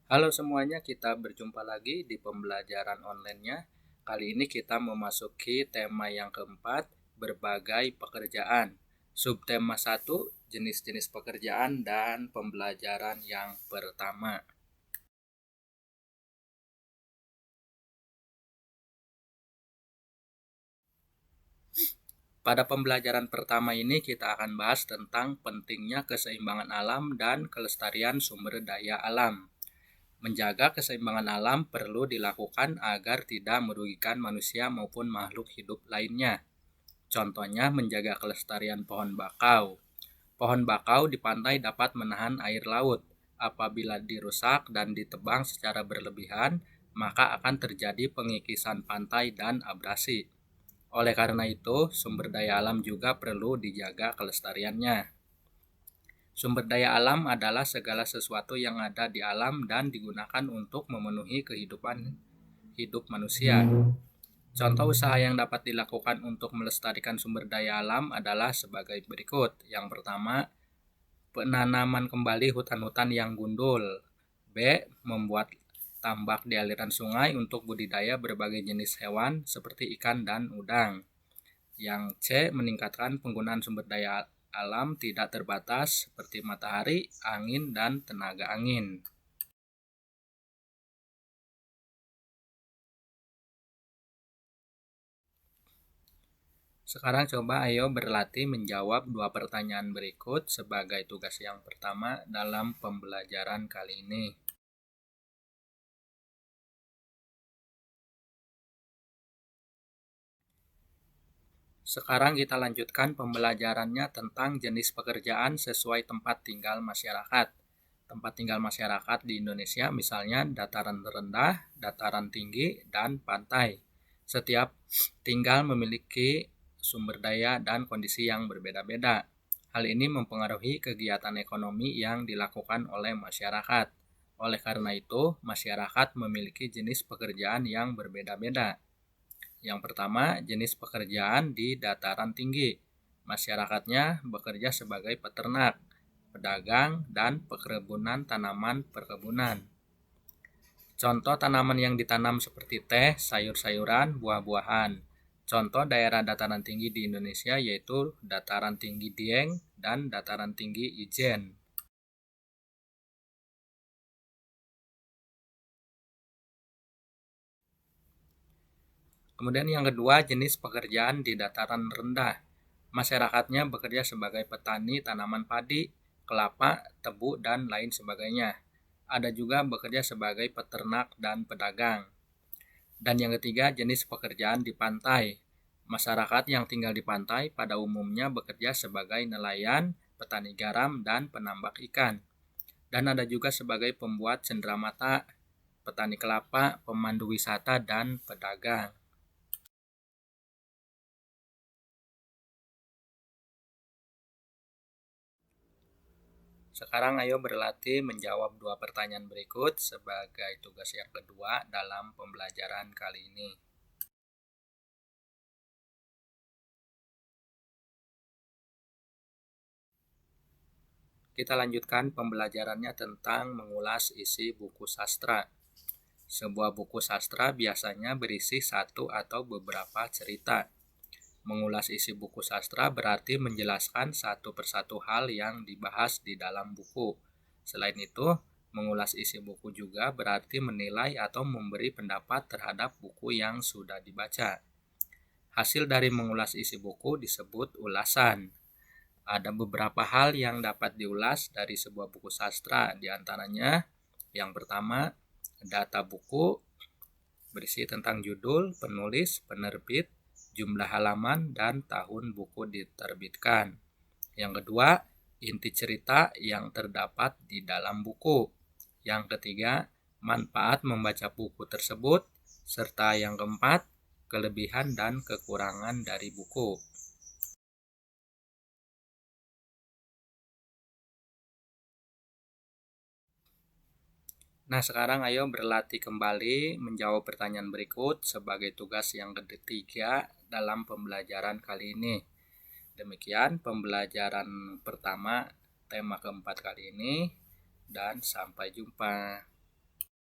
Halo semuanya, kita berjumpa lagi di pembelajaran online-nya. Kali ini kita memasuki tema yang keempat, berbagai pekerjaan. Subtema 1, jenis-jenis pekerjaan dan pembelajaran yang pertama. Pada pembelajaran pertama ini kita akan bahas tentang pentingnya keseimbangan alam dan kelestarian sumber daya alam. Menjaga keseimbangan alam perlu dilakukan agar tidak merugikan manusia maupun makhluk hidup lainnya. Contohnya menjaga kelestarian pohon bakau. Pohon bakau di pantai dapat menahan air laut. Apabila dirusak dan ditebang secara berlebihan, maka akan terjadi pengikisan pantai dan abrasi. Oleh karena itu, sumber daya alam juga perlu dijaga kelestariannya. Sumber daya alam adalah segala sesuatu yang ada di alam dan digunakan untuk memenuhi kehidupan hidup manusia. Contoh usaha yang dapat dilakukan untuk melestarikan sumber daya alam adalah sebagai berikut. Yang pertama, penanaman kembali hutan-hutan yang gundul. B. Membuat tambak di aliran sungai untuk budidaya berbagai jenis hewan seperti ikan dan udang. Yang C. Meningkatkan penggunaan sumber daya alam tidak terbatas seperti matahari, angin, dan tenaga angin. Sekarang coba ayo berlatih menjawab dua pertanyaan berikut sebagai tugas yang pertama dalam pembelajaran kali ini. Sekarang kita lanjutkan pembelajarannya tentang jenis pekerjaan sesuai tempat tinggal masyarakat. Tempat tinggal masyarakat di Indonesia misalnya dataran rendah, dataran tinggi, dan pantai. Setiap tinggal memiliki sumber daya dan kondisi yang berbeda-beda. Hal ini mempengaruhi kegiatan ekonomi yang dilakukan oleh masyarakat. Oleh karena itu, masyarakat memiliki jenis pekerjaan yang berbeda-beda. Yang pertama, jenis pekerjaan di dataran tinggi. Masyarakatnya bekerja sebagai peternak, pedagang, dan perkebunan tanaman perkebunan. Contoh tanaman yang ditanam seperti teh, sayur-sayuran, buah-buahan. Contoh daerah dataran tinggi di Indonesia yaitu dataran tinggi Dieng dan dataran tinggi Ijen. Kemudian yang kedua, jenis pekerjaan di dataran rendah. Masyarakatnya bekerja sebagai petani tanaman padi, kelapa, tebu, dan lain sebagainya. Ada juga bekerja sebagai peternak dan pedagang. Dan yang ketiga, jenis pekerjaan di pantai. Masyarakat yang tinggal di pantai pada umumnya bekerja sebagai nelayan, petani garam, dan penambak ikan. Dan ada juga sebagai pembuat cenderamata, petani kelapa, pemandu wisata, dan pedagang. Sekarang ayo berlatih menjawab dua pertanyaan berikut sebagai tugas yang kedua dalam pembelajaran kali ini. Kita lanjutkan pembelajarannya tentang mengulas isi buku sastra. Sebuah buku sastra biasanya berisi satu atau beberapa cerita. Mengulas isi buku sastra berarti menjelaskan satu persatu hal yang dibahas di dalam buku. Selain itu, mengulas isi buku juga berarti menilai atau memberi pendapat terhadap buku yang sudah dibaca. Hasil dari mengulas isi buku disebut ulasan. Ada beberapa hal yang dapat diulas dari sebuah buku sastra, diantaranya yang pertama, data buku berisi tentang judul, penulis, penerbit, jumlah halaman, dan tahun buku diterbitkan. Yang kedua, inti cerita yang terdapat di dalam buku. Yang ketiga, manfaat membaca buku tersebut, serta yang keempat, kelebihan dan kekurangan dari buku. Nah, sekarang ayo berlatih kembali menjawab pertanyaan berikut sebagai tugas yang ketiga dalam pembelajaran kali ini. Demikian pembelajaran pertama tema keempat kali ini dan sampai jumpa.